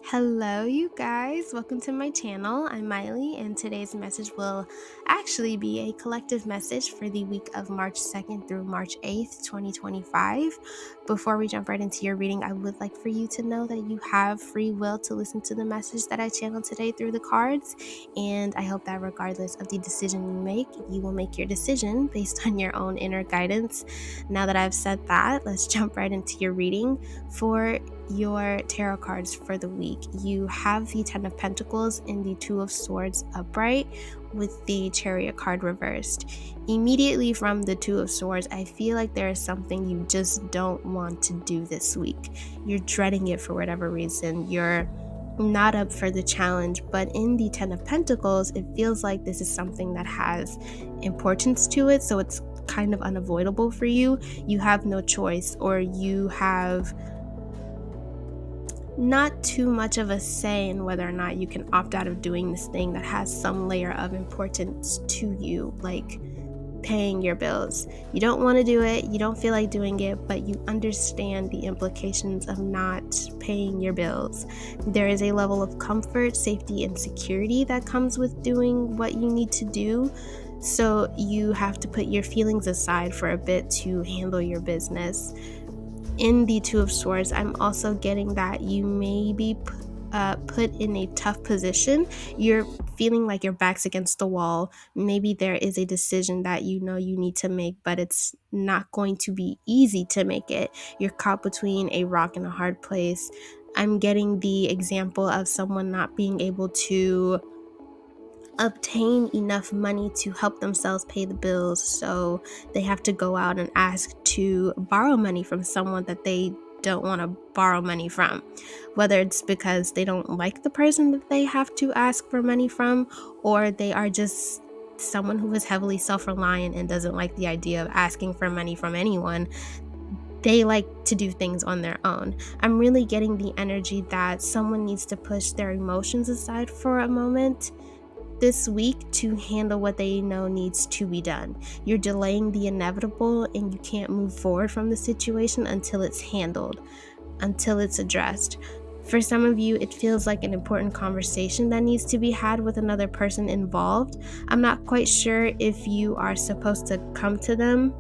Hello, you guys. Welcome to my channel. I'm Miley, and today's message will actually be a collective message for the week of March 2nd through March 8th, 2025. Before we jump right into your reading, I would like for you to know that you have free will to listen to the message that I channeled today through the cards, and I hope that regardless of the decision you make, you will make your decision based on your own inner guidance. Now that I've said that, let's jump right into your reading. For your tarot cards for the week, you have the Ten of Pentacles and the Two of Swords upright with the Chariot card reversed. Immediately from the Two of Swords, I feel like there is something you just don't want to do this week. You're dreading it for whatever reason. You're not up for the challenge, but in the Ten of Pentacles, it feels like this is something that has importance to it, so it's kind of unavoidable for you. You have no choice, or you have not too much of a say in whether or not you can opt out of doing this thing that has some layer of importance to you, like paying your bills. You don't want to do it, you don't feel like doing it, but you understand the implications of not paying your bills. There is a level of comfort, safety, and security that comes with doing what you need to do. So you have to put your feelings aside for a bit to handle your business. In the Two of Swords, I'm also getting that you may be put in a tough position. You're feeling like your back's against the wall. Maybe there is a decision that you know you need to make, but it's not going to be easy to make it. You're caught between a rock and a hard place. I'm getting the example of someone not being able to obtain enough money to help themselves pay the bills, so they have to go out and ask to borrow money from someone that they don't want to borrow money from, whether it's because they don't like the person that they have to ask for money from, or they are just someone who is heavily self-reliant and doesn't like the idea of asking for money from anyone. They like to do things on their own. I'm really getting the energy that someone needs to push their emotions aside for a moment this week to handle what they know needs to be done. You're delaying the inevitable, and you can't move forward from the situation until it's handled, until it's addressed. For some of you, it feels like an important conversation that needs to be had with another person involved. I'm not quite sure if you are supposed to come to them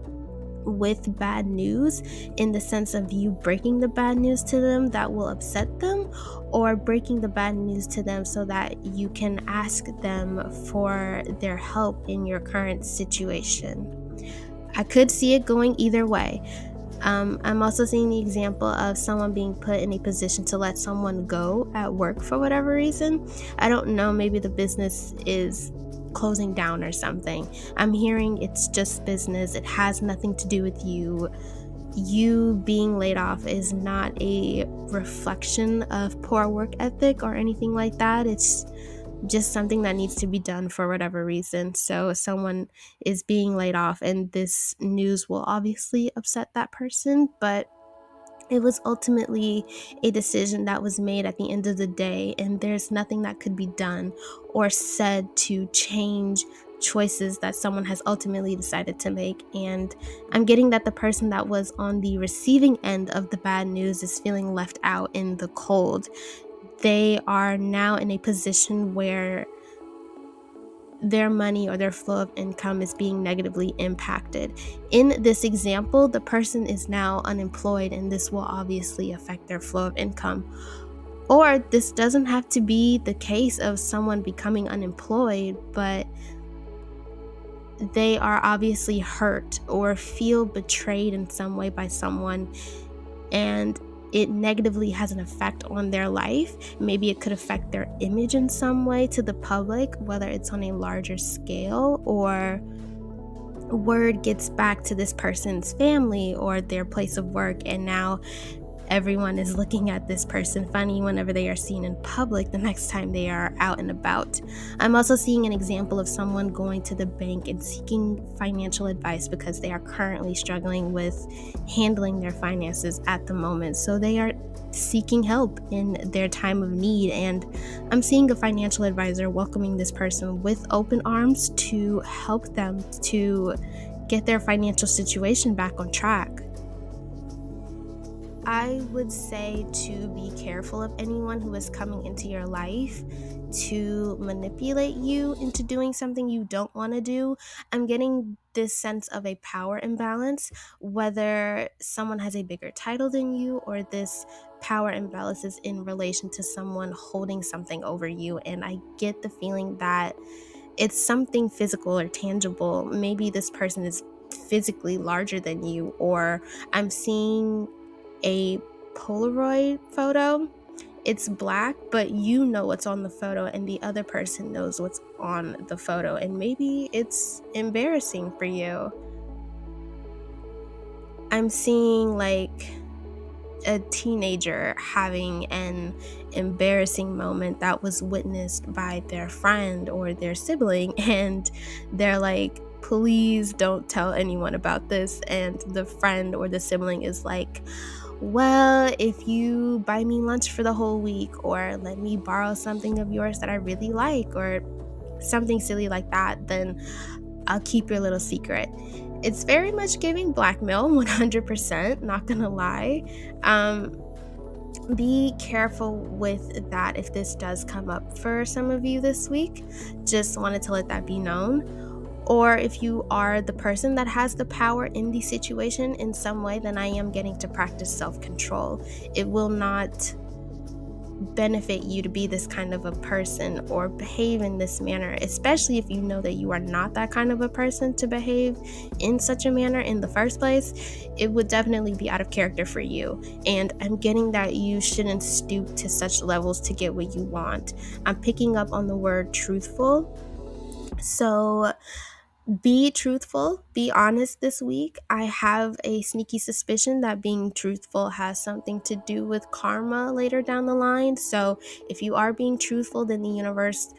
with bad news in the sense of you breaking the bad news to them that will upset them, or breaking the bad news to them so that you can ask them for their help in your current situation. I could see it going either way. I'm also seeing the example of someone being put in a position to let someone go at work for whatever reason. I don't know, maybe the business is closing down or something. I'm hearing it's just business. It has nothing to do with you. You being laid off is not a reflection of poor work ethic or anything like that. It's just something that needs to be done for whatever reason. So someone is being laid off, and this news will obviously upset that person, but it was ultimately a decision that was made at the end of the day, and there's nothing that could be done or said to change choices that someone has ultimately decided to make. And I'm getting that the person that was on the receiving end of the bad news is feeling left out in the cold. They are now in a position where their money or their flow of income is being negatively impacted. In this example, the person is now unemployed, and this will obviously affect their flow of income. Or this doesn't have to be the case of someone becoming unemployed, but they are obviously hurt or feel betrayed in some way by someone, and it negatively has an effect on their life. Maybe it could affect their image in some way to the public, whether it's on a larger scale, or word gets back to this person's family or their place of work, and now everyone is looking at this person funny whenever they are seen in public the next time they are out and about. I'm also seeing an example of someone going to the bank and seeking financial advice because they are currently struggling with handling their finances at the moment. So they are seeking help in their time of need, and I'm seeing a financial advisor welcoming this person with open arms to help them to get their financial situation back on track. I would say to be careful of anyone who is coming into your life to manipulate you into doing something you don't want to do. I'm getting this sense of a power imbalance, whether someone has a bigger title than you or this power imbalance is in relation to someone holding something over you. And I get the feeling that it's something physical or tangible. Maybe this person is physically larger than you, or I'm seeing a Polaroid photo. It's black, but you know what's on the photo, and the other person knows what's on the photo, and maybe it's embarrassing for you. I'm seeing like a teenager having an embarrassing moment that was witnessed by their friend or their sibling, and they're like, please don't tell anyone about this. And the friend or the sibling is like, well, if you buy me lunch for the whole week, or let me borrow something of yours that I really like, or something silly like that, then I'll keep your little secret. It's very much giving blackmail, 100%, not gonna lie. Be careful with that if this does come up for some of you this week. Just wanted to let that be known. Or if you are the person that has the power in the situation in some way, then I am getting to practice self-control. It will not benefit you to be this kind of a person or behave in this manner, especially if you know that you are not that kind of a person to behave in such a manner in the first place. It would definitely be out of character for you. And I'm getting that you shouldn't stoop to such levels to get what you want. I'm picking up on the word truthful. So be truthful, be honest this week. I have a sneaky suspicion that being truthful has something to do with karma later down the line. So if you are being truthful, then the universe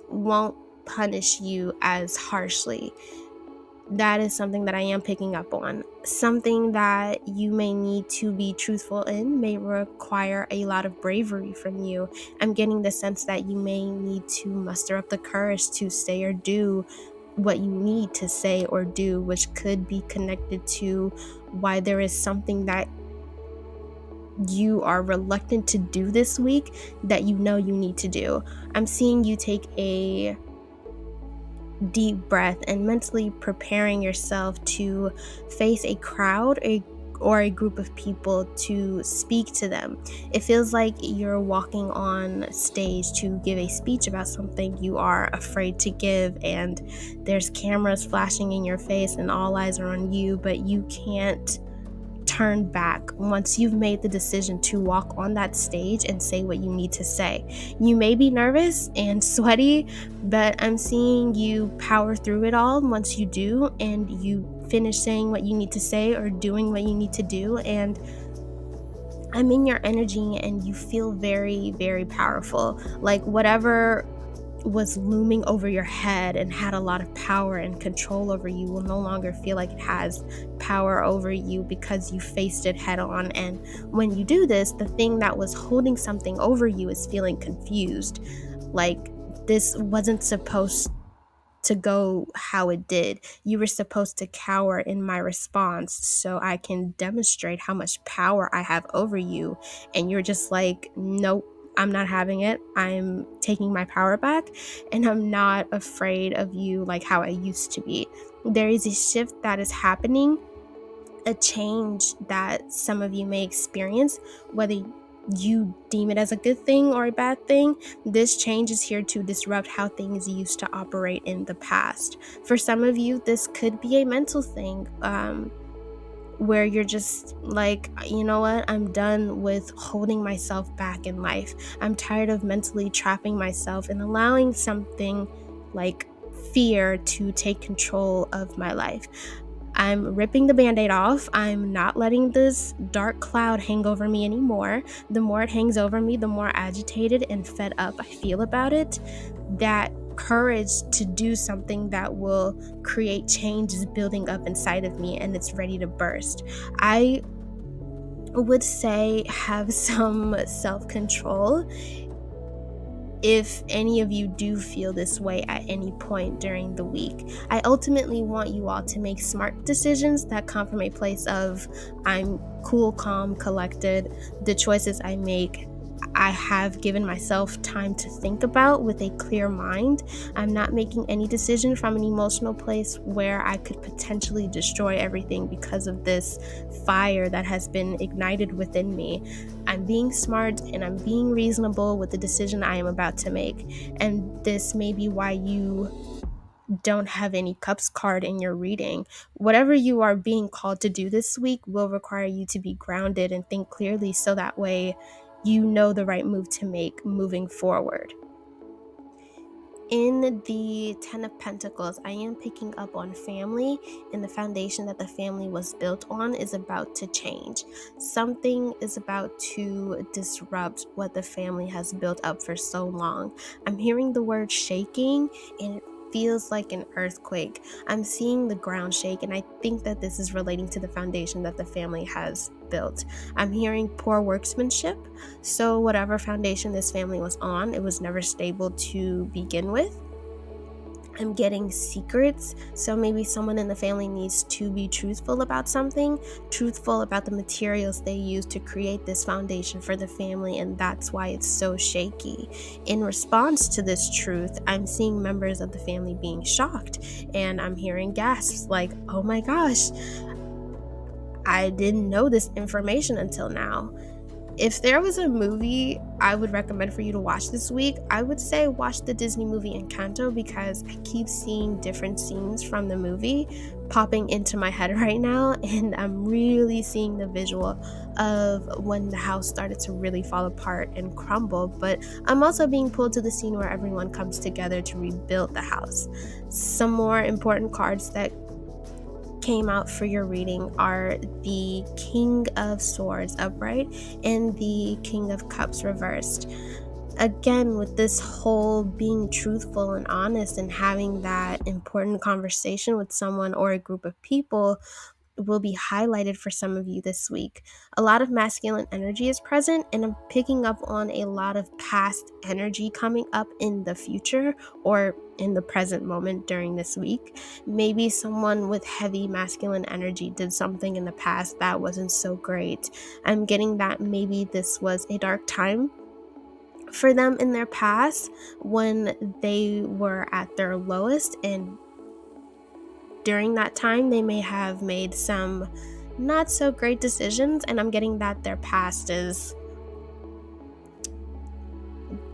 won't punish you as harshly. That is something that I am picking up on. Something that you may need to be truthful in may require a lot of bravery from you. I'm getting the sense that you may need to muster up the courage to say or do what you need to say or do, which could be connected to why there is something that you are reluctant to do this week that you know you need to do. I'm seeing you take a deep breath and mentally preparing yourself to face a crowd or a group of people to speak to them. It feels like you're walking on stage to give a speech about something you are afraid to give, and there's cameras flashing in your face and all eyes are on you, but you can't turn back once you've made the decision to walk on that stage and say what you need to say. You may be nervous and sweaty, but I'm seeing you power through it all once you do and you finish saying what you need to say or doing what you need to do. And I'm in your energy and you feel very, very powerful. Like whatever was looming over your head and had a lot of power and control over you will no longer feel like it has power over you because you faced it head on. And when you do this, the thing that was holding something over you is feeling confused. Like this wasn't supposed to go how it did. You were supposed to cower in my response so I can demonstrate how much power I have over you. And you're just like, nope, I'm not having it. I'm taking my power back and I'm not afraid of you like how I used to be. There is a shift that is happening, a change that some of you may experience, whether you deem it as a good thing or a bad thing. This change is here to disrupt how things used to operate in the past. For some of you, this could be a mental thing, where you're just like, you know what, I'm done with holding myself back in life. I'm tired of mentally trapping myself and allowing something like fear to take control of my life. I'm ripping the band-aid off. I'm not letting this dark cloud hang over me anymore. The more it hangs over me, the more agitated and fed up I feel about it. That courage to do something that will create change is building up inside of me and it's ready to burst. I would say have some self-control. if any of you do feel this way at any point during the week. I ultimately want you all to make smart decisions that come from a place of I'm cool, calm, collected. The choices I make, I have given myself time to think about with a clear mind. I'm not making any decision from an emotional place where I could potentially destroy everything because of this fire that has been ignited within me. I'm being smart and I'm being reasonable with the decision I am about to make. And this may be why you don't have any cups card in your reading. Whatever you are being called to do this week will require you to be grounded and think clearly so that way you know the right move to make moving forward. In the Ten of Pentacles, I am picking up on family, and the foundation that the family was built on is about to change. Something is about to disrupt what the family has built up for so long. I'm hearing the word shaking, and it feels like an earthquake. I'm seeing the ground shake, and I think that this is relating to the foundation that the family has built. I'm hearing poor workmanship. So whatever foundation this family was on, it was never stable to begin with. I'm getting secrets. So maybe someone in the family needs to be truthful about something, truthful about the materials they use to create this foundation for the family, and that's why it's so shaky. In response to this truth, I'm seeing members of the family being shocked, and I'm hearing gasps like, oh my gosh, I didn't know this information until now. If there was a movie I would recommend for you to watch this week, I would say watch the Disney movie Encanto, because I keep seeing different scenes from the movie popping into my head right now, and I'm really seeing the visual of when the house started to really fall apart and crumble, but I'm also being pulled to the scene where everyone comes together to rebuild the house. Some more important cards that came out for your reading are the King of Swords upright and the King of Cups reversed. Again, with this whole being truthful and honest and having that important conversation with someone or a group of people will be highlighted for some of you this week. A lot of masculine energy is present, and I'm picking up on a lot of past energy coming up in the future or in the present moment during this week. Maybe someone with heavy masculine energy did something in the past that wasn't so great. I'm getting that maybe this was a dark time for them in their past when they were at their lowest, and during that time they may have made some not so great decisions, and I'm getting that their past is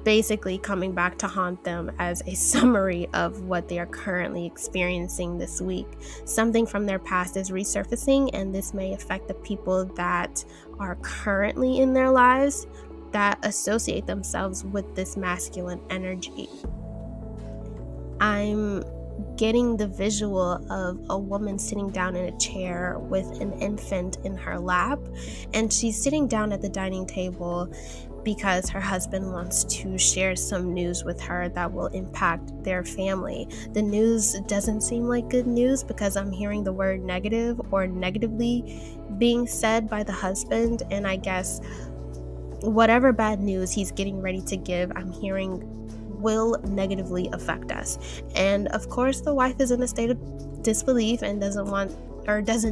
basically coming back to haunt them as a summary of what they are currently experiencing this week. Something from their past is resurfacing, and this may affect the people that are currently in their lives that associate themselves with this masculine energy. I'm getting the visual of a woman sitting down in a chair with an infant in her lap, and she's sitting down at the dining table because her husband wants to share some news with her that will impact their family. The news doesn't seem like good news because I'm hearing the word negative or negatively being said by the husband, and I guess whatever bad news he's getting ready to give, I'm hearing will negatively affect us. And of course, the wife is in a state of disbelief and doesn't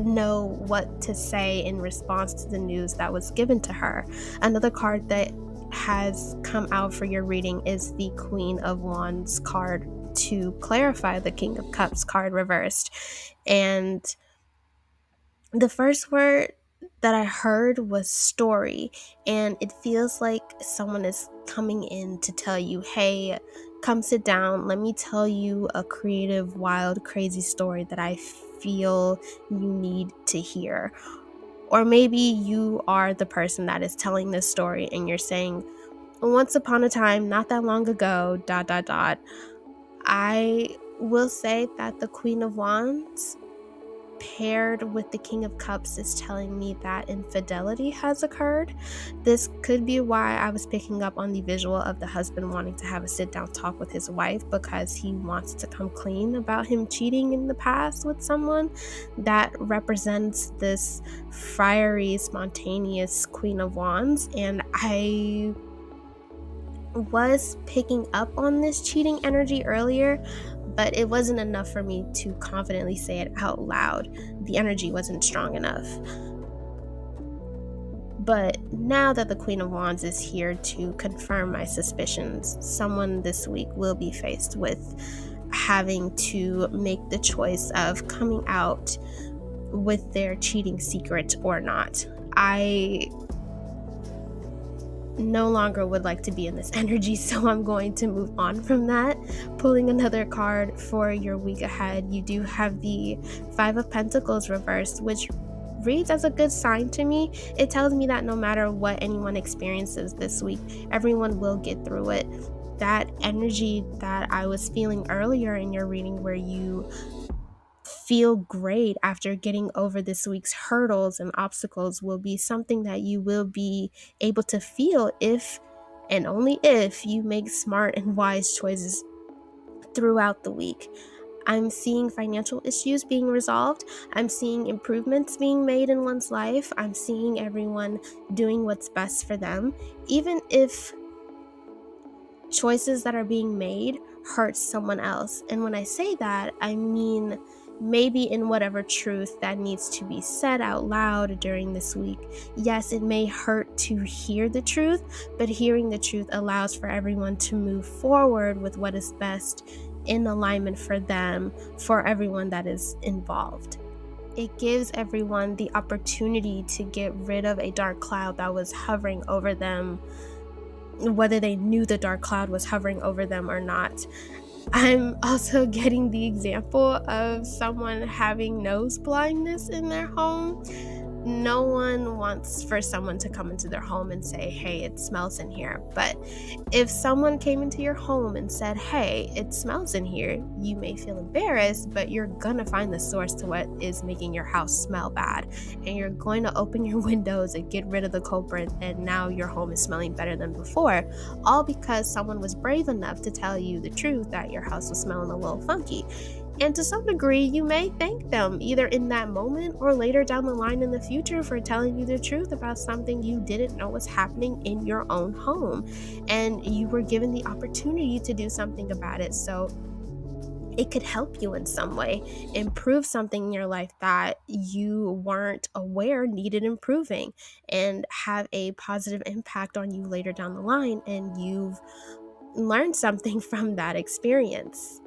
know what to say in response to the news that was given to her. Another card that has come out for your reading is the Queen of Wands card to clarify the King of Cups card reversed. And the first word that I heard was story, and it feels like someone is coming in to tell you, hey, come sit down, let me tell you a creative, wild, crazy story that I feel you need to hear. Or maybe you are the person that is telling this story and you're saying, once upon a time, not that long ago, ... I will say that the Queen of Wands paired with the King of Cups is telling me that infidelity has occurred. This could be why I was picking up on the visual of the husband wanting to have a sit-down talk with his wife, because he wants to come clean about him cheating in the past with someone. That represents this fiery, spontaneous Queen of Wands, and I was picking up on this cheating energy earlier, but it wasn't enough for me to confidently say it out loud. The energy wasn't strong enough. But now that the Queen of Wands is here to confirm my suspicions, someone this week will be faced with having to make the choice of coming out with their cheating secret or not. I no longer would like to be in this energy, so I'm going to move on from that. Pulling another card for your week ahead, you do have the Five of Pentacles reversed, which reads as a good sign to me. It tells me that no matter what anyone experiences this week, everyone will get through it. That energy that I was feeling earlier in your reading, where you feel great after getting over this week's hurdles and obstacles, will be something that you will be able to feel if and only if you make smart and wise choices throughout the week. I'm seeing financial issues being resolved. I'm seeing improvements being made in one's life. I'm seeing everyone doing what's best for them, even if choices that are being made hurt someone else. And when I say that, I mean maybe in whatever truth that needs to be said out loud during this week. Yes, it may hurt to hear the truth, but hearing the truth allows for everyone to move forward with what is best in alignment for them, for everyone that is involved. It gives everyone the opportunity to get rid of a dark cloud that was hovering over them, whether they knew the dark cloud was hovering over them or not. I'm also getting the example of someone having nose blindness in their home. No one wants for someone to come into their home and say, hey, it smells in here. But if someone came into your home and said, hey, it smells in here, you may feel embarrassed, but you're gonna find the source to what is making your house smell bad. And you're going to open your windows and get rid of the culprit, and now your home is smelling better than before. All because someone was brave enough to tell you the truth that your house was smelling a little funky. And to some degree, you may thank them either in that moment or later down the line in the future for telling you the truth about something you didn't know was happening in your own home. And you were given the opportunity to do something about it. So it could help you in some way, improve something in your life that you weren't aware needed improving, and have a positive impact on you later down the line. And you've learned something from that experience.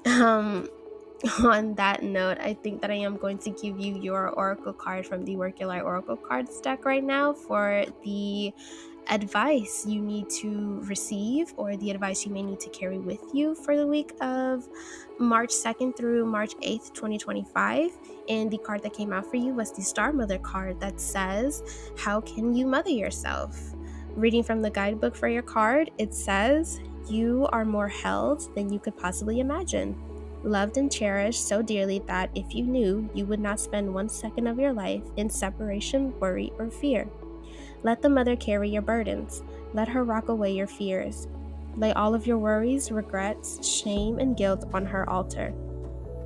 On that note, I think that I am going to give you your oracle card from the Work Your Light Oracle cards deck right now for the advice you need to receive, or the advice you may need to carry with you for the week of March 2nd through March 8th, 2025. And the card that came out for you was the Star Mother card that says, how can you mother yourself? Reading from the guidebook for your card, it says, you are more held than you could possibly imagine. Loved and cherished so dearly that if you knew, you would not spend 1 second of your life in separation, worry, or fear. Let the mother carry your burdens. Let her rock away your fears. Lay all of your worries, regrets, shame, and guilt on her altar.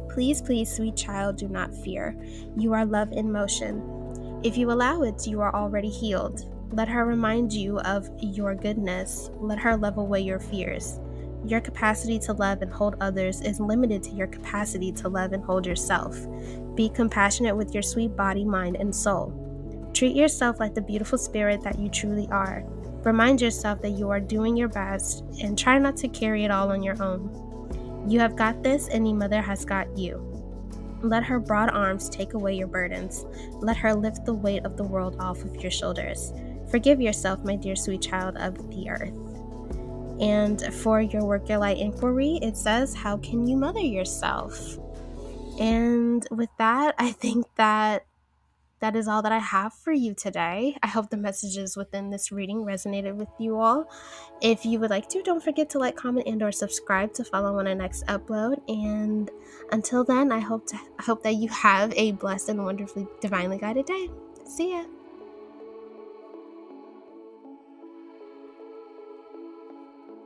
Please, please, sweet child, do not fear. You are love in motion. If you allow it, you are already healed. Let her remind you of your goodness. Let her love away your fears. Your capacity to love and hold others is limited to your capacity to love and hold yourself. Be compassionate with your sweet body, mind, and soul. Treat yourself like the beautiful spirit that you truly are. Remind yourself that you are doing your best, and try not to carry it all on your own. You have got this, and the mother has got you. Let her broad arms take away your burdens. Let her lift the weight of the world off of your shoulders. Forgive yourself, my dear sweet child of the earth. And for your Work Your Light inquiry, it says, how can you mother yourself? And with that, I think that is all that I have for you today. I hope the messages within this reading resonated with you all. If you would like to, don't forget to like, comment, and or subscribe to follow on our next upload. And until then, I hope that you have a blessed and wonderfully divinely guided day. See ya.